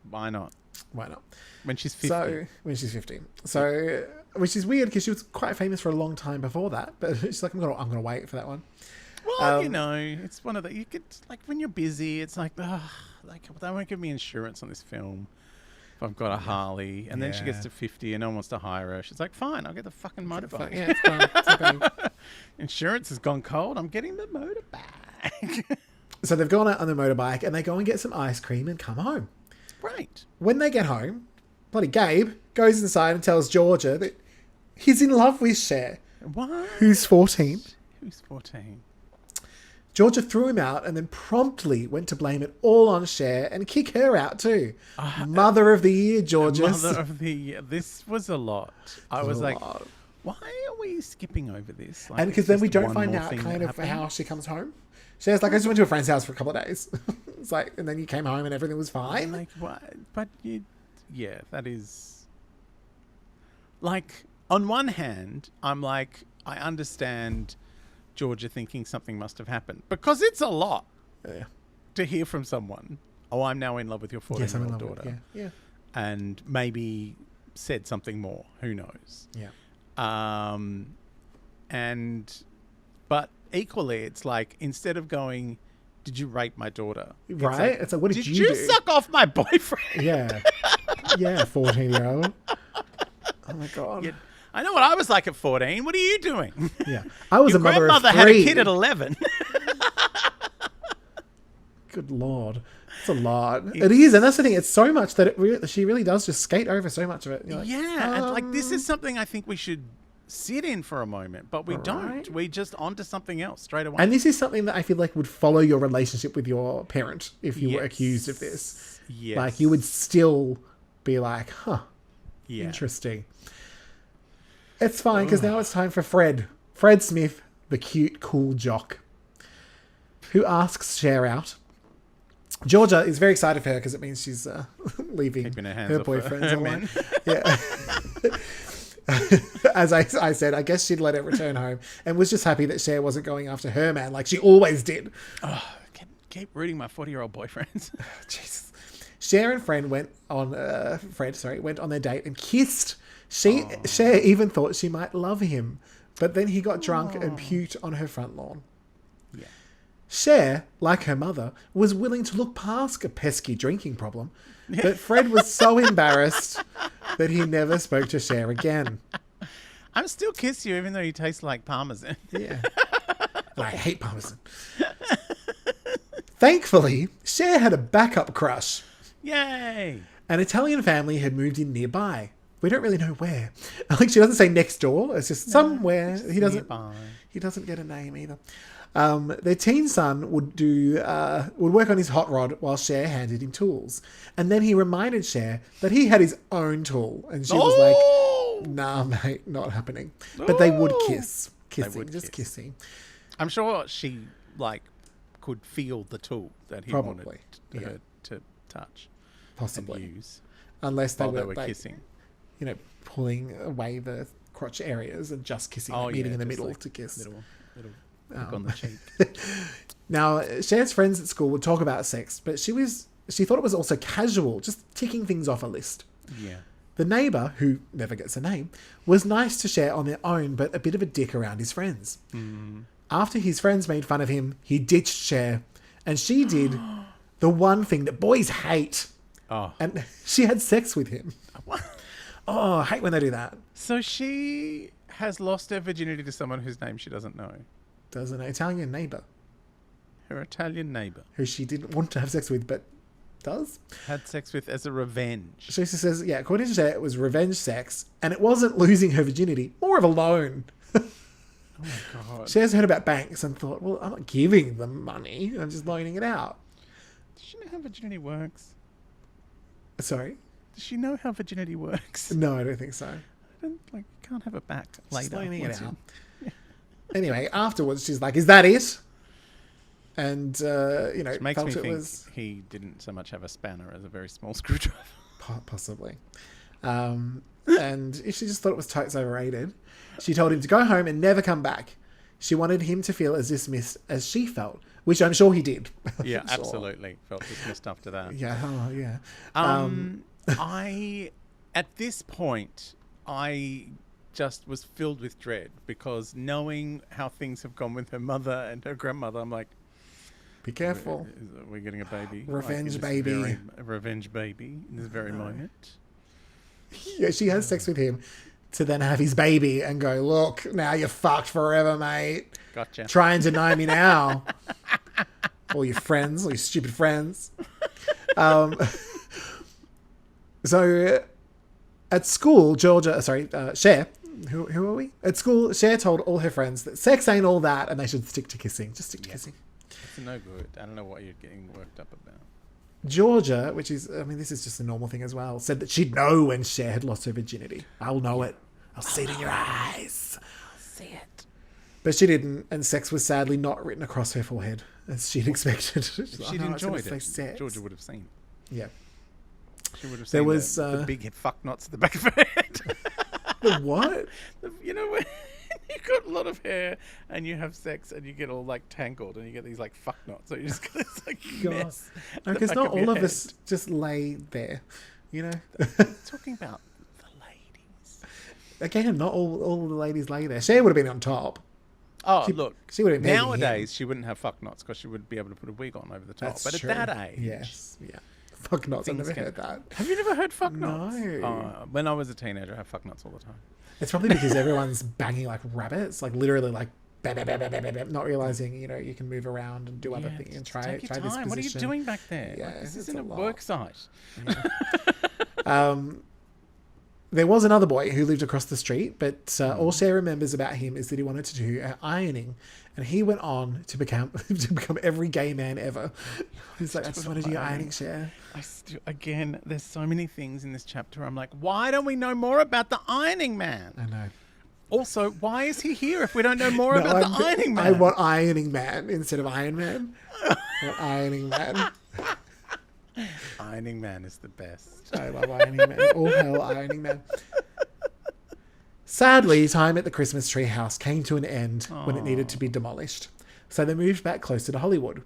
Why not? Why not? When she's 50. So, when she's 15. So, which is weird because she was quite famous for a long time before that. But she's like, I'm gonna wait for that one. Well, it's one of the, you could, like, when you're busy, it's like, they won't give me insurance on this film if I've got a Harley. And then she gets to 50 and no one wants to hire her. She's like, fine, I'll get the fucking motorbike. Yeah, it's fine. It's okay. Insurance has gone cold. I'm getting the motorbike. So they've gone out on the motorbike and they go and get some ice cream and come home. Right. When they get home, bloody Gabe goes inside and tells Georgia that he's in love with Cher. What? Who's 14. Who's 14? Georgia threw him out and then promptly went to blame it all on Cher and kick her out too. Mother of the year, Georgia. Mother of the year. This was a lot. I was like, why are we skipping over this? Like, and because then we don't find out kind of how she comes home. Cher's like, I just went to a friend's house for a couple of days. It's like, and then you came home and everything was fine. Like, what? But that is... Like, on one hand, I'm like, I understand Georgia thinking something must have happened. Because it's a lot to hear from someone. Oh, I'm now in love with your 14-year-old daughter. Yeah. And maybe said something more. Who knows? Yeah. But equally, it's like, instead of going, did you rape my daughter? Right? It's like, what did you do? Suck off my boyfriend? Yeah. Yeah, 14-year-old. Oh my God. Yeah. I know what I was like at 14. What are you doing? Yeah. I was Your a mother of grandmother 3. had a kid at 11. Good Lord. It's a lot. It is. And that's the thing. It's so much that she really does just skate over so much of it. You're like, and like, this is something I think we should sit in for a moment, but we don't. We just onto something else straight away. And this is something that I feel like would follow your relationship with your parent if you were accused of this. Yes. Like, you would still be like, huh, Yeah. interesting. It's fine, because now it's time for Fred Smith, the cute, cool jock, who asks Cher out. Georgia is very excited for her because it means she's leaving Keeping her hands her off boyfriends her alone. men. Yeah. As I said, I guess she'd let her return home and was just happy that Cher wasn't going after her man like she always did. Oh, keep rooting my 40-year-old boyfriends. Jesus. Cher and Fred went on their date and kissed. Cher even thought she might love him, but then he got drunk and puked on her front lawn. Yeah. Cher, like her mother, was willing to look past a pesky drinking problem, but Fred was so embarrassed that he never spoke to Cher again. I'm still kiss you even though you taste like parmesan. Yeah. And I hate parmesan. Thankfully, Cher had a backup crush. Yay! An Italian family had moved in nearby. We don't really know where. Like, she doesn't say next door. It's just somewhere. Just He doesn't get a name either. Their teen son would work on his hot rod while Cher handed him tools. And then he reminded Cher that he had his own tool. And she was like, nah, mate, not happening. But they would kiss. Kissing. I'm sure she, could feel the tool that he wanted her to touch. Possibly. And use. Unless they were were kissing. Pulling away the crotch areas and just kissing, meeting in the middle to kiss. Little hook on the cheek. Now, Cher's friends at school would talk about sex, but she thought it was also casual, just ticking things off a list. Yeah. The neighbour, who never gets a name, was nice to Cher on their own, but a bit of a dick around his friends. Mm. After his friends made fun of him, he ditched Cher, and she did the one thing that boys hate. Oh. And she had sex with him. Oh, I hate when they do that. So she has lost her virginity to someone whose name she doesn't know. Does an Italian neighbour. Her Italian neighbour. Who she didn't want to have sex with, but does. Had sex with as a revenge. She says, yeah, according to Cher, it was revenge sex, and it wasn't losing her virginity, more of a loan. Oh my God. Cher's heard about banks and thought, well, I'm not giving them money, I'm just loaning it out. Does she know how virginity works? Sorry? Does she know how virginity works? No, I don't think so. You can't have it back later. Just loaning it once out. you- Anyway, afterwards, she's like, is that it? And, Which makes felt me it think was... he didn't so much have a spanner as a very small screwdriver. Possibly. And if she just thought it was totes overrated, she told him to go home and never come back. She wanted him to feel as dismissed as she felt, which I'm sure he did. Yeah, Sure. absolutely. Felt dismissed after that. Yeah, yeah. At this point, I just was filled with dread because knowing how things have gone with her mother and her grandmother, I'm like, be careful. We're getting a baby. Revenge in this baby. a revenge baby in this very moment. Yeah, she has sex with him to then have his baby and go, look, now you're fucked forever, mate. Gotcha. Try and deny me now. All your friends, all your stupid friends. So at school, Cher, who are we? At school, Cher told all her friends that sex ain't all that and they should stick to kissing. Just stick to kissing. It's no good. I don't know what you're getting worked up about. Georgia, which is, this is just a normal thing as well, said that she'd know when Cher had lost her virginity. I'll know it. I'll see it in your eyes. I'll see it. But she didn't, and sex was sadly not written across her forehead, as she'd expected. She'd enjoyed it. Georgia would have seen. Yeah. She would have seen There was, the big fuck knots at the back of her head. The what? You know when you've got a lot of hair and you have sex and you get all tangled and you get these fuck knots, so you just got this mess. No, because not all of us just lay there, Talking about the ladies. Again, not all the ladies lay there. Cher would have been on top. Oh, look. She would have been nowadays she wouldn't have fuck knots because she would be able to put a wig on over the top. That's but true. at that age, yes, yeah. Fuck knots. I've never heard that. Have you never heard fuck knots? No. When I was a teenager, I had fuck knots all the time. It's probably because everyone's banging like rabbits, literally bam, bam, bam, bam, bam, bam, not realizing you can move around and do other things and try take your this time. position. What are you doing back there? Yeah, This it's isn't a lot. work site. Yeah. There was another boy who lived across the street, but all Cher remembers about him is that he wanted to do ironing, and he went on to become every gay man ever. He's like, I just want to do ironing, Cher. Again, there's so many things in this chapter. I'm like, why don't we know more about the ironing man? I know. Also, why is he here if we don't know more about the ironing man? I want ironing man instead of Iron Man. I want ironing man. Ironing man is the best. I love ironing man. All hell ironing man. Sadly, time at the Christmas tree house came to an end when it needed to be demolished. So they moved back closer to Hollywood.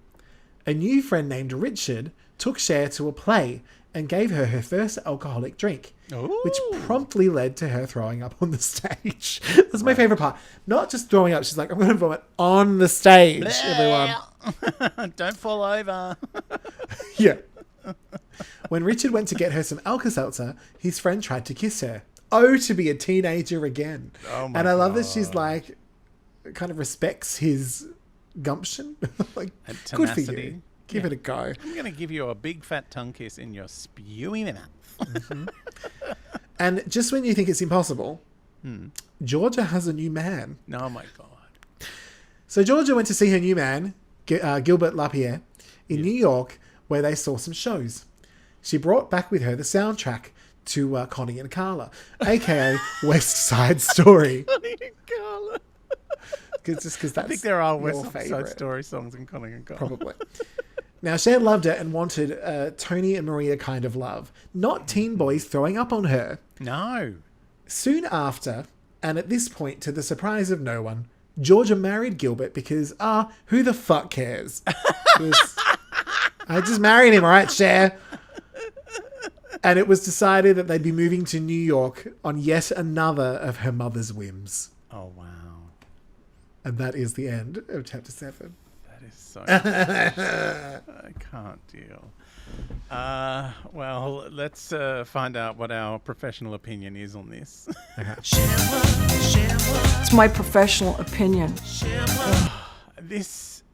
A new friend named Richard took Cher to a play and gave her her first alcoholic drink, which promptly led to her throwing up on the stage. That's my favourite part. Not just throwing up, she's like, I'm going to vomit on the stage, everyone. Don't fall over. Yeah. When Richard went to get her some Alka-Seltzer, his friend tried to kiss her. Oh, to be a teenager again. Oh my And I love that she's like, kind of respects his gumption. Like, good for you. Give it a go. I'm going to give you a big fat tongue kiss in your spewy mouth. And just when you think it's impossible, Georgia has a new man. Oh my God. So Georgia went to see her new man, Gilbert Lapierre, in New York, where they saw some shows. She brought back with her the soundtrack to Connie and Carla, aka West Side Story. Connie and Carla. Just because that's I think there are your West Side favourite. Story songs in Connie and Carla. Probably. Now, Cher loved it and wanted Tony and Maria kind of love, not teen boys throwing up on her. No. Soon after, and at this point, to the surprise of no one, Georgia married Gilbert because, who the fuck cares? I just married him, all right, Cher? And it was decided that they'd be moving to New York on yet another of her mother's whims. Oh, wow. And that is the end of chapter 7. That is so I can't deal. Well, let's find out what our professional opinion is on this. It's my professional opinion. This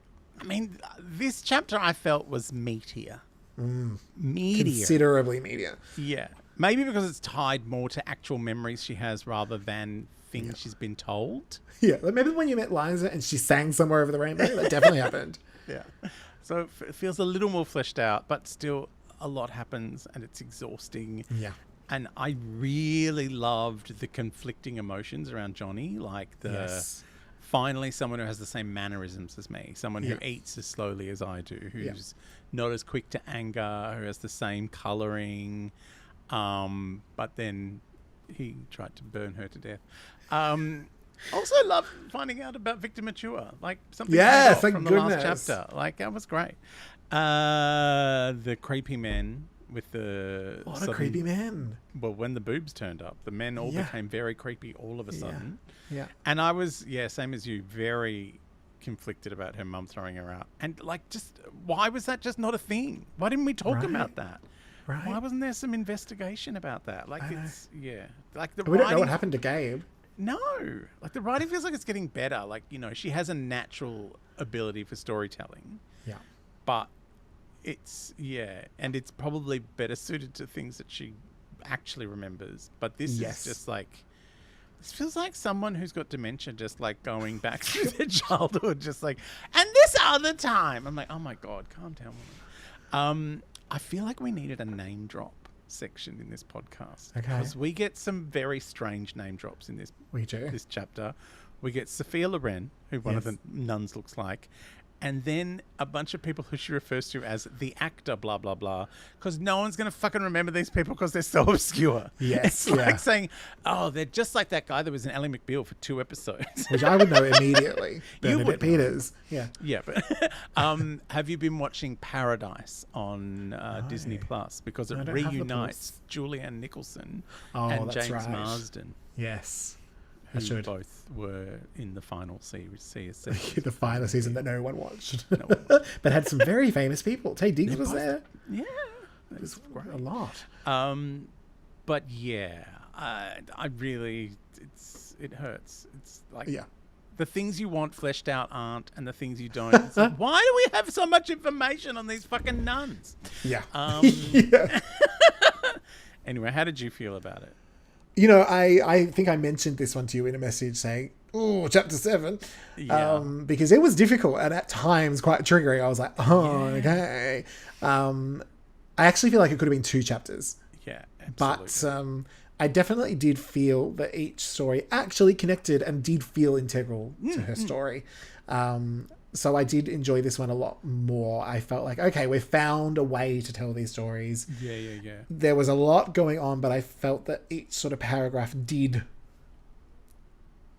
chapter I felt was meatier. Meatier. Considerably meatier. Yeah. Maybe because it's tied more to actual memories she has rather than things she's been told. Yeah, like maybe when you met Liza and she sang Somewhere Over the Rainbow, that definitely happened. Yeah. So it feels a little more fleshed out, but still a lot happens and it's exhausting. Yeah. And I really loved the conflicting emotions around Johnny, like finally someone who has the same mannerisms as me, someone who eats as slowly as I do, who's not as quick to anger, who has the same colouring, but then he tried to burn her to death. Also love finding out about Victor Mature, like something from the last chapter. Like, that was great. The creepy men with the... What a creepy man. Well, when the boobs turned up, the men all became very creepy all of a sudden. Yeah. And I was, same as you, very conflicted about her mum throwing her out. And, like, just, why was that just not a thing? Why didn't we talk about that? Right. Why wasn't there some investigation about that? Like, it's, like the we don't know what happened to Gabe. No. Like, the writing feels like it's getting better. Like, you know, she has a natural ability for storytelling. Yeah. But it's, and it's probably better suited to things that she actually remembers. But this is just like, this feels like someone who's got dementia just like going back to their childhood, just like, and this other time. I'm like, oh my God, calm down, woman. I feel like we needed a name drop section in this podcast. Okay. Because we get some very strange name drops in this chapter. We get Sophia Loren, who one of the nuns looks like, and then a bunch of people who she refers to as the actor, blah, blah, blah, because no one's going to fucking remember these people because they're so obscure. Yes. It's like saying, oh, they're just like that guy that was in Ally McBeal for 2 episodes. Which I would know immediately. You would Bernadette Peters. Yeah. Yeah, but have you been watching Paradise on Disney Plus? Because it reunites Julianne Nicholson and James Marsden. Yes. Who both were in the final CSC. The final season that no one watched. But had some very famous people. Tay Diggs was there. Yeah. It was a lot. But I really, it hurts. It's like the things you want fleshed out aren't, and the things you don't. It's like, why do we have so much information on these fucking nuns? Yeah. Anyway, how did you feel about it? I think I mentioned this one to you in a message saying, "Oh, chapter 7," because it was difficult and at times quite triggering. I was like, "Oh, okay." I actually feel like it could have been 2 chapters. Yeah, absolutely. But I definitely did feel that each story actually connected and did feel integral to her story. So I did enjoy this one a lot more. I felt like, okay, we've found a way to tell these stories. Yeah. There was a lot going on, but I felt that each sort of paragraph did,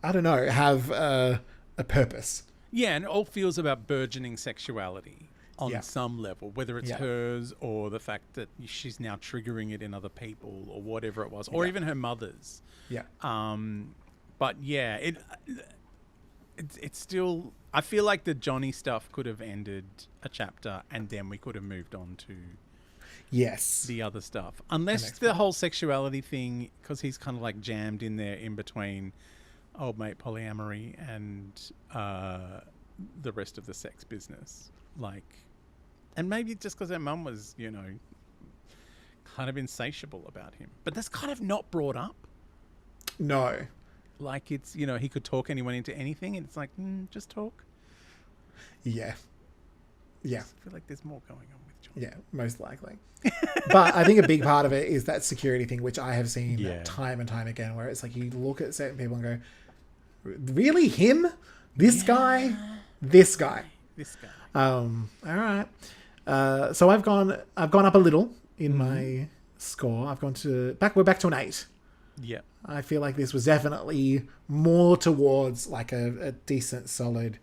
I don't know, have a purpose. Yeah, and it all feels about burgeoning sexuality on some level, whether it's hers or the fact that she's now triggering it in other people or whatever it was, or even her mother's. Yeah. But yeah, it's still... I feel like the Johnny stuff could have ended a chapter and then we could have moved on to the other stuff. Unless the whole sexuality thing, because he's kind of like jammed in there in between old mate polyamory and the rest of the sex business. Like, and maybe just because her mum was, kind of insatiable about him. But that's kind of not brought up. No. Like it's, he could talk anyone into anything and it's like, just talk. Yeah. Yeah. I feel like there's more going on with John. Yeah, most likely. But I think a big part of it is that security thing, which I have seen time and time again, where it's like you look at certain people and go, really him? This guy? This guy. This guy. All right. So I've gone up a little in my score. We're back to an 8. Yeah. I feel like this was definitely more towards like a decent, solid,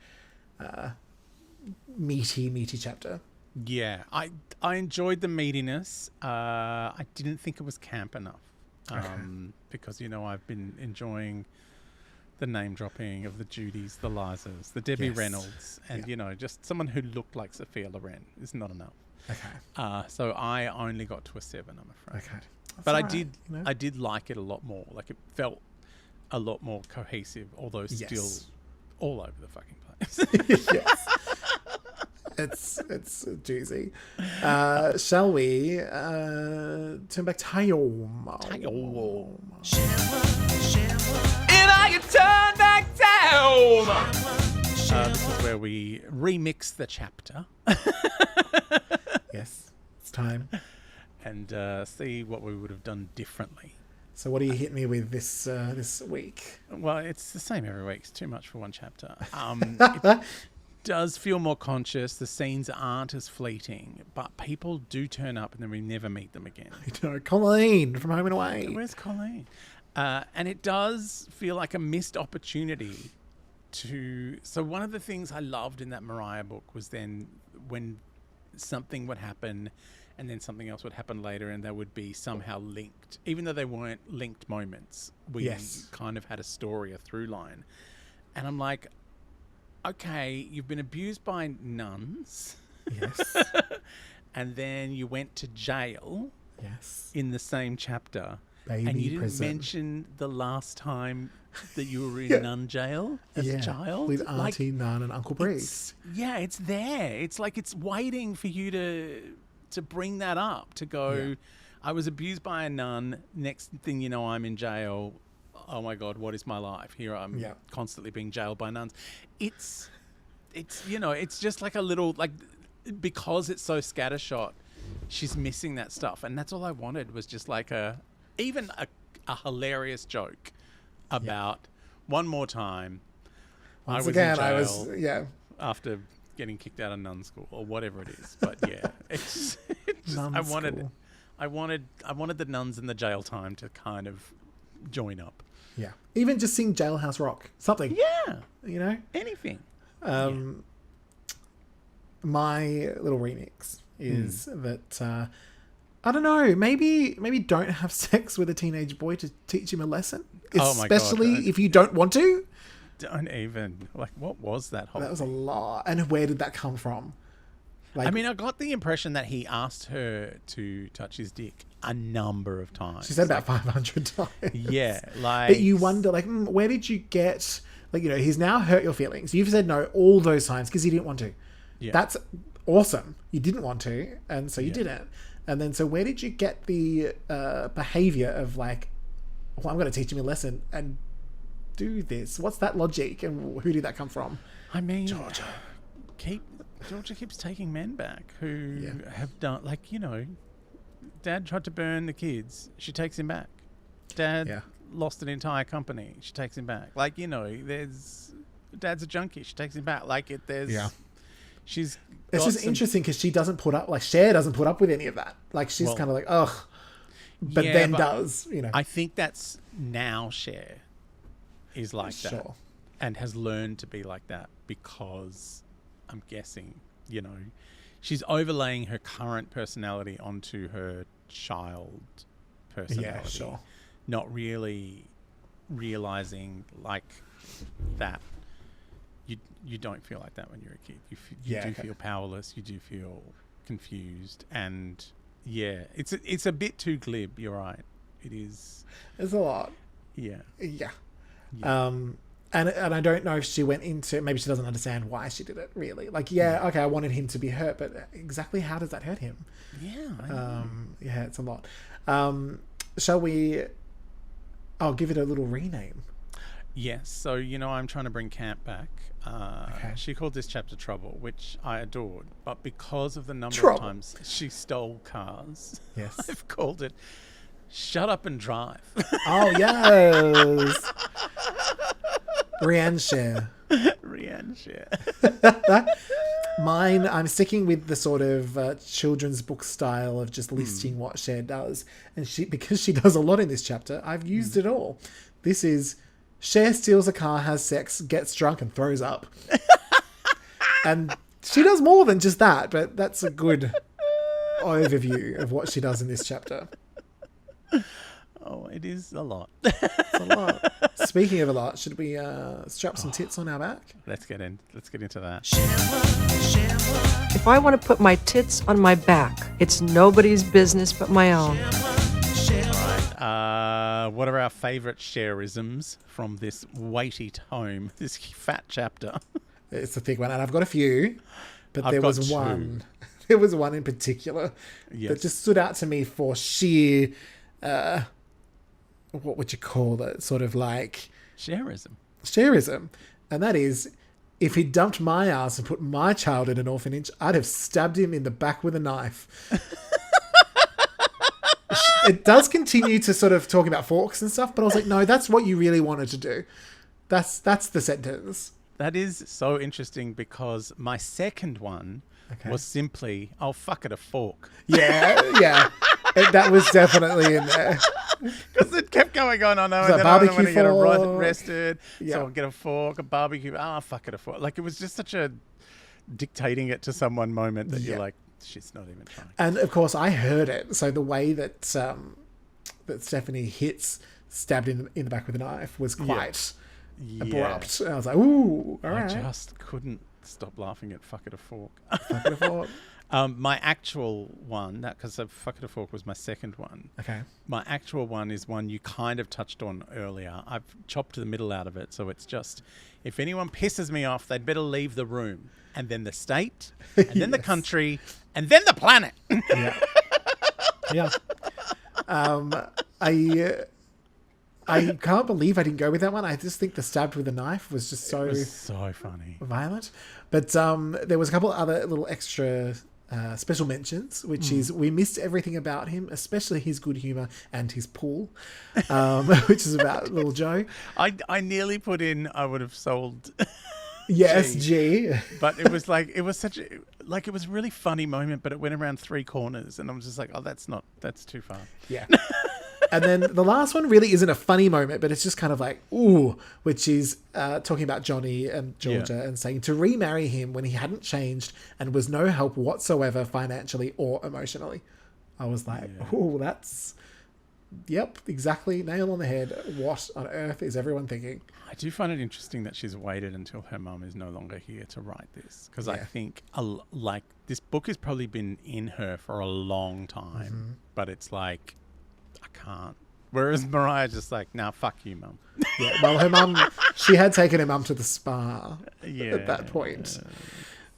meaty chapter. Yeah. I enjoyed the meatiness. I didn't think it was camp enough. Because, I've been enjoying the name dropping of the Judys, the Lizas, the Debbie Reynolds, and, just someone who looked like Sophia Loren is not enough. Okay. So I only got to a 7, I'm afraid. Okay. But I did like it a lot more. Like it felt a lot more cohesive, although still all over the fucking place. Yes. It's a doozy. Shall we turn back time? And I can turn back down. This is where we remix the chapter. Yes, it's time. And see what we would have done differently. So what are you hitting me with this week? Well, it's the same every week. It's too much for one chapter. It does feel more conscious. The scenes aren't as fleeting, but people do turn up and then we never meet them again. Colleen from Home and Away. Where's Colleen? And it does feel like a missed opportunity to... So one of the things I loved in that Mariah book was then when something would happen and then something else would happen later and they would be somehow linked. Even though they weren't linked moments, we kind of had a story, a through line. And I'm like, okay, you've been abused by nuns. Yes. And then you went to jail. Yes. In the same chapter. Baby and you didn't prison. mention the last time that you were in nun jail as a child. With Auntie Nun and Uncle Bree. It's there. It's like it's waiting for you to bring that up, to go, I was abused by a nun. Next thing you know, I'm in jail. Oh my God, what is my life? Here I'm constantly being jailed by nuns. It's it's just like a little, like, because it's so scattershot, she's missing that stuff. And that's all I wanted was just like even a hilarious joke about one more time. Once I was again, in jail after getting kicked out of nun school or whatever it is. But it's just, I wanted the nuns in the jail time to kind of join up. Yeah. Even just sing Jailhouse Rock. Something. Yeah. Anything. My little remix is that I don't know, maybe don't have sex with a teenage boy to teach him a lesson. Especially if you don't want to. Don't even. Like, what was that whole That was a lot. And where did that come from? Like, I mean, I got the impression that he asked her to touch his dick a number of times. She said about 500 times. Yeah. Like, but you wonder, like, where did you get... Like, he's now hurt your feelings. You've said no all those times because you didn't want to. Yeah. That's awesome. You didn't want to, and so you didn't. And then, so where did you get the behavior of, like, well, I'm going to teach him a lesson and do this. What's that logic, and who did that come from? I mean, Georgia keeps taking men back who have done, like, you know, Dad tried to burn the kids. She takes him back. Dad lost an entire company. She takes him back. Like, you know, Dad's a junkie. She takes him back. Like, it's just interesting because she doesn't put up, like, Cher doesn't put up with any of that. Like, she's kind of like, ugh, but then does, you know. I think that's now Cher is like that and has learned to be like that because I'm guessing, you know, she's overlaying her current personality onto her child personality. Not really realizing like that you don't feel like that when you're a kid. You do feel powerless. You do feel confused, and it's a bit too glib. You're right. It is. There's a lot. Yeah. And I don't know if she went into, maybe she doesn't understand why she did it really. Like, okay, I wanted him to be hurt, but exactly how does that hurt him? It's a lot. Shall we? I'll give it a little rename. Yes. So, you know, I'm trying to bring Camp back. She called this chapter Trouble, which I adored. But because of the number of times she stole cars, I've called it Shut Up and Drive. Oh, yes. Rianne Cher. Mine, I'm sticking with the sort of children's book style of just listing what Cher does. And because she does a lot in this chapter, I've used it all. This is Cher steals a car, has sex, gets drunk, and throws up. And she does more than just that, but that's a good overview of what she does in this chapter. Oh, it is a lot. It's a lot. Speaking of a lot, should we strap some tits on our back? Let's get into that. If I want to put my tits on my back, it's nobody's business but my own. What are our favourite Cherisms from this weighty tome, this fat chapter? It's a thick one, and I've got a few, but there was one. There was one in particular that just stood out to me for sheer, what would you call it? Sort of like Cherism, and that is, if he dumped my ass and put my child in an orphanage, I'd have stabbed him in the back with a knife. It does continue to sort of talk about forks and stuff, but I was like, no, that's what you really wanted to do. That's the sentence. That is so interesting because my second one was simply, "Oh, fuck it, a fork." Yeah. That was definitely in there. Because it kept going on. And then I don't want to get arrested, so I'll get a fork, a barbecue. Fuck it, a fork. Like, it was just such a dictating it to someone moment that you're like, shit's not even trying. And of course, I heard it. So the way that that Stephanie stabbed in the back with a knife was quite abrupt. And I was like, ooh, all right. I just couldn't stop laughing at fuck it, a fork. Fuck it, a fork. My actual one, because fuck it, a fork was my second one. Okay. My actual one is one you kind of touched on earlier. I've chopped the middle out of it, so it's just, if anyone pisses me off, they'd better leave the room. And then the state, and then the country, and then the planet. I can't believe I didn't go with that one. I just think the stabbed with a knife was just so funny, violent. But there was a couple of other little extra special mentions, which is we missed everything about him, especially his good humor and his pool, which is about little Joe. I nearly put in, I would have sold. Yes, G. But it was like, it was such a, like, it was a really funny moment, but it went around three corners, and I was just like, oh, that's too far. Yeah. And then the last one really isn't a funny moment, but it's just kind of like, ooh, which is talking about Johnny and Georgia and saying to remarry him when he hadn't changed and was no help whatsoever financially or emotionally. I was like, ooh, that's, yep, exactly, nail on the head. What on earth is everyone thinking? I do find it interesting that she's waited until her mum is no longer here to write this, because I think like this book has probably been in her for a long time, but it's like, I can't. Whereas Mariah's just like, nah, fuck you, mum. Yeah, well, her mum, she had taken her mum to the spa at that point.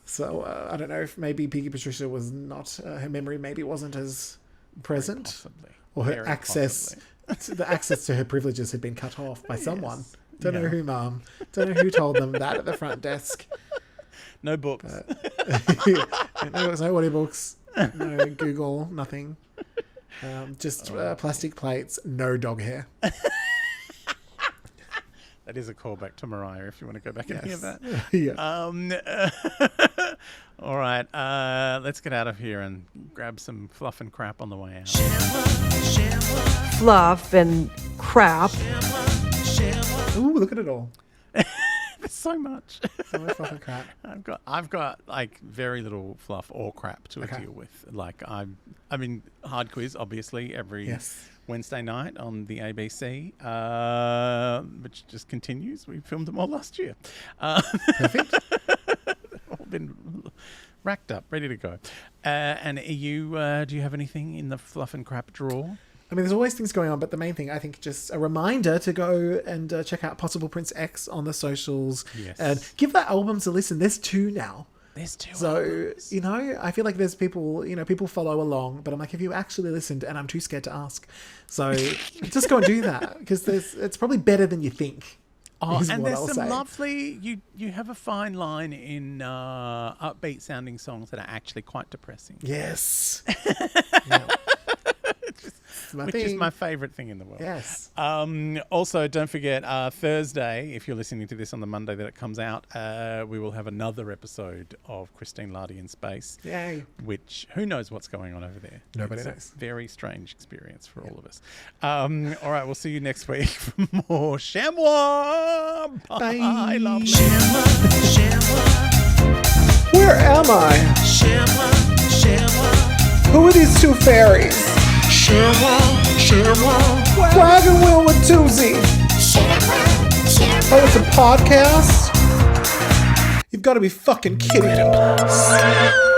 So I don't know if maybe Piggy Patricia was not, her memory maybe wasn't as present. Possibly. Or her access the access to her privileges had been cut off by someone. Don't know who, Mum. Don't know who told them that at the front desk. No books. No audiobooks. No Google. Nothing. Just plastic plates. No dog hair. That is a callback to Mariah if you want to go back and hear that. Yeah. All right. Let's get out of here and grab some fluff and crap on the way out. Fluff and crap. Ooh, look at it all. There's so much. So much fluff and crap. I've got like very little fluff or crap to deal with. Like I mean, Hard Quiz obviously every Wednesday night on the ABC, which just continues. We filmed them all last year. Perfect. All been racked up, ready to go. And do you have anything in the fluff and crap drawer? I mean, there's always things going on, but the main thing, I think, just a reminder to go and check out Possible Prince X on the socials. Yes. And give that album a listen. There's 2 now. There's 2 So, albums. you know, I feel like there's people, people follow along, but I'm like, have you actually listened? And I'm too scared to ask. So just go and do that, because it's probably better than you think. Oh, and there's some lovely, you have a fine line in upbeat sounding songs that are actually quite depressing. Yes. Which is my favourite thing in the world. Yes. Also, don't forget, Thursday, if you're listening to this on the Monday that it comes out, we will have another episode of Christine Lardy in Space. Yay. Which, who knows what's going on over there? Nobody knows. It's a very strange experience for all of us. All right, we'll see you next week for more Chermoir. Bye. I love Where am I? Who are these 2 fairies? Wagon Wheel with Toozy. Oh, it's a podcast? You've got to be fucking kidding me.